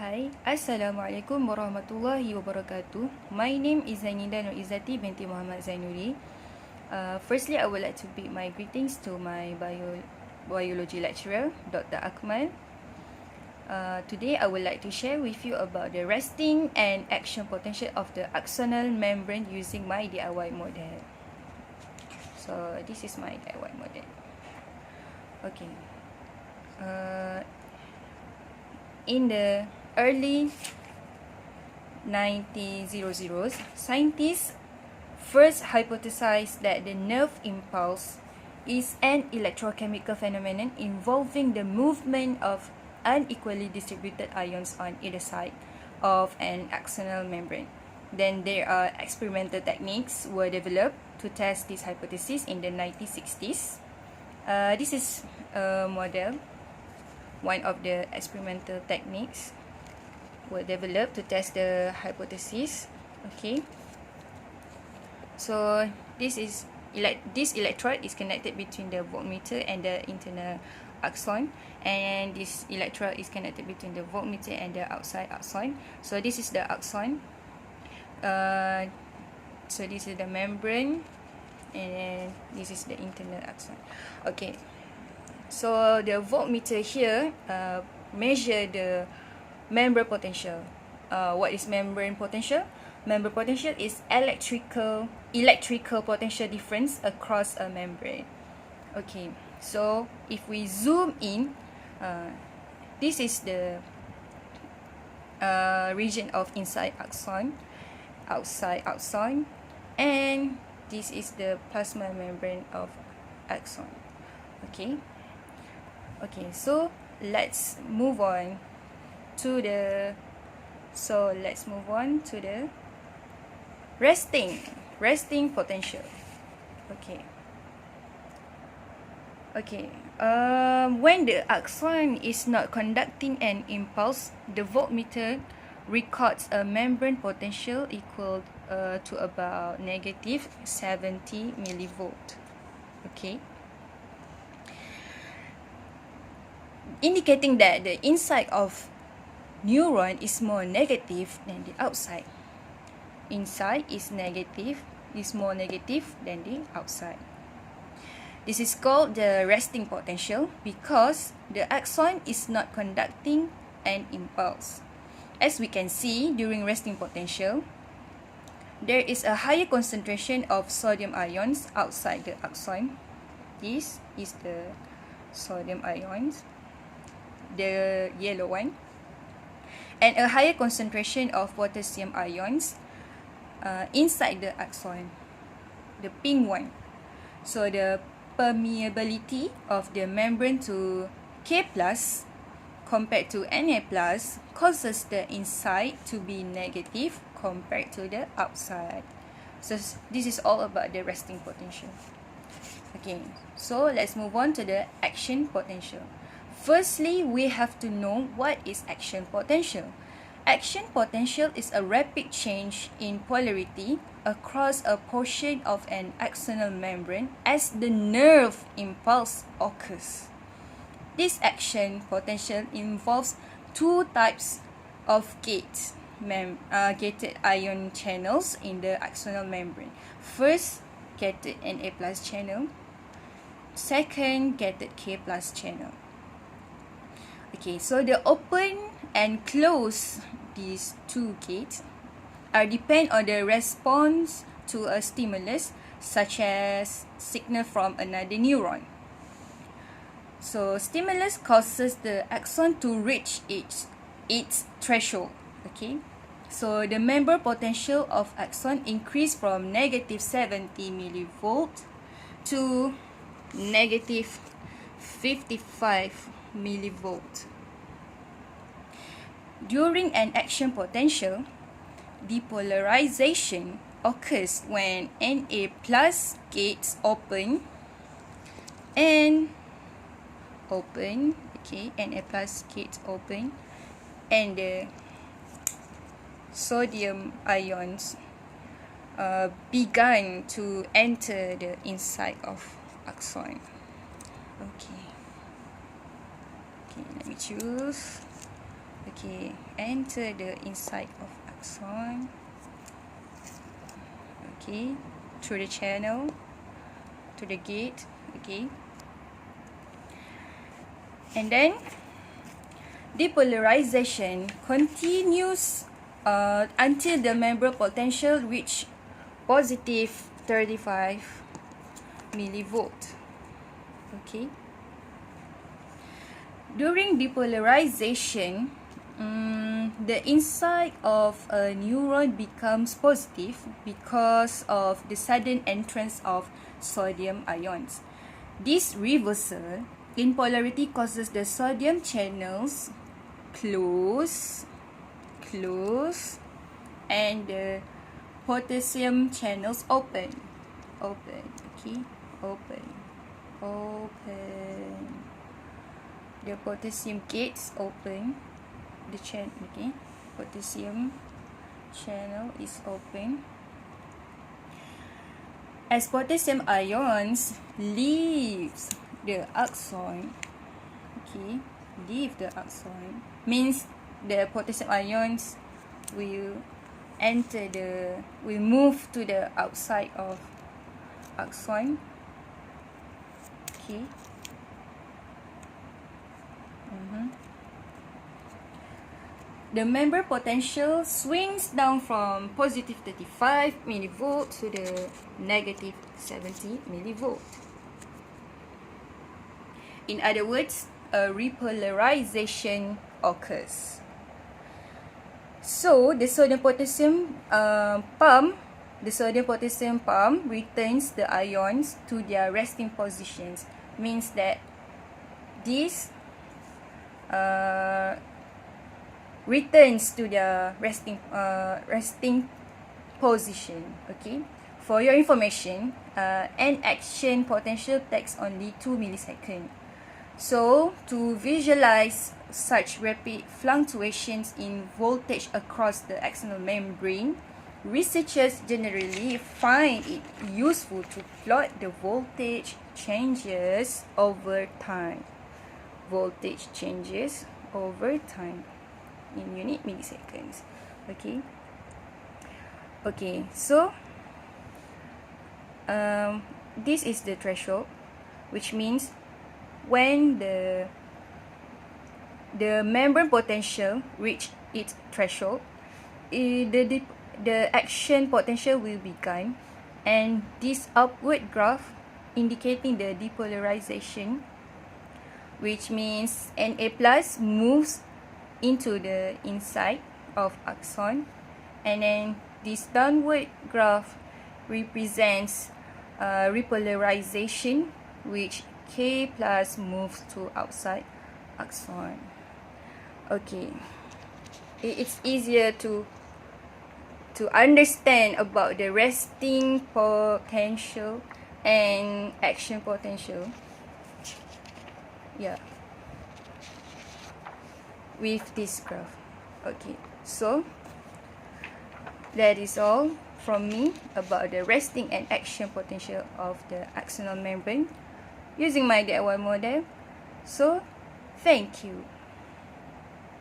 Hai, Assalamualaikum warahmatullahi wabarakatuh. My name is Zainida Nur Izzati binti Muhammad Zainuri. Firstly, I would like to bid my greetings to my biology lecturer, Dr. Akmal. Today, I would like to share with you about the resting and action potential of the axonal membrane using my DIY model. So, this is my DIY model. Okay. In the early 1900s, scientists first hypothesized that the nerve impulse is an electrochemical phenomenon involving the movement of unequally distributed ions on either side of an axonal membrane. Then there are experimental techniques were developed to test this hypothesis in the 1960s. This is a model. One of the experimental techniques were developed to test the hypothesis. Okay. So this electrode is connected between the voltmeter and the internal axon, and this electrode is connected between the voltmeter and the outside axon. So this is the axon. So this is the membrane, and this is the internal axon. Okay. So the voltmeter here measure the membrane potential. What is membrane potential? Membrane potential is electrical potential difference across a membrane. Okay, so if we zoom in, this is the region of inside axon, outside axon, and this is the plasma membrane of axon. Okay. Okay, so let's move on to the resting potential. Okay. When the axon is not conducting an impulse, the voltmeter records a membrane potential equal to about negative 70 millivolt. Okay. Indicating that the inside of neuron is more negative than the outside. Inside is more negative than the outside. This is called the resting potential because the axon is not conducting an impulse. As we can see, during resting potential, there is a higher concentration of sodium ions outside the axon. This is the sodium ions, the yellow one, and a higher concentration of potassium ions inside the axon, the pink one. So the permeability of the membrane to K plus compared to Na plus causes the inside to be negative compared to the outside. So this is all about the resting potential. Okay, so let's move on to the action potential. Firstly, we have to know what is action potential. Action potential is a rapid change in polarity across a portion of an axonal membrane as the nerve impulse occurs. This action potential involves two types of gated ion channels in the axonal membrane. First, gated Na plus channel. Second, gated K plus channel. Okay, so the open and close these two gates depend on the response to a stimulus such as signal from another neuron. So stimulus causes the axon to reach its threshold. Okay, so the membrane potential of axon increase from negative 70 millivolt to negative 55 millivolt. During an action potential, depolarization occurs when Na plus gates open, Na plus gates open, and the sodium ions began to enter the inside of axon. Okay, let me choose. Okay, enter the inside of axon. Okay, through the channel to the gate. Okay, and then depolarization continues until the membrane potential reach positive 35 millivolt. Okay, during depolarization, the inside of a neuron becomes positive because of the sudden entrance of sodium ions. This reversal in polarity causes the sodium channels close, and the potassium channels open. Okay, open. The potassium gates open. The channel, okay, potassium channel is open. As potassium ions leaves the axon, okay, leave the axon, means the potassium ions will move to the outside of axon. Okay. The membrane potential swings down from positive 35 millivolt to the negative 70 millivolt. In other words, a repolarization occurs. So the sodium potassium pump returns the ions to their resting positions. Means that this returns to the resting position. Okay, for your information, an action potential takes only 2 milliseconds. So to visualize such rapid fluctuations in voltage across the axonal membrane, researchers generally find it useful to plot the voltage changes over time. In unit milliseconds. Okay, so this is the threshold, which means when the membrane potential reach its threshold, the action potential will begin, and this upward graph indicating the depolarization, which means Na plus moves into the inside of axon, and then this downward graph represents repolarization, which K plus moves to outside axon. Okay, it's easier to understand about the resting potential and action potential, yeah, with this graph. Okay, so that is all from me about the resting and action potential of the axonal membrane using my DIY model. So thank you.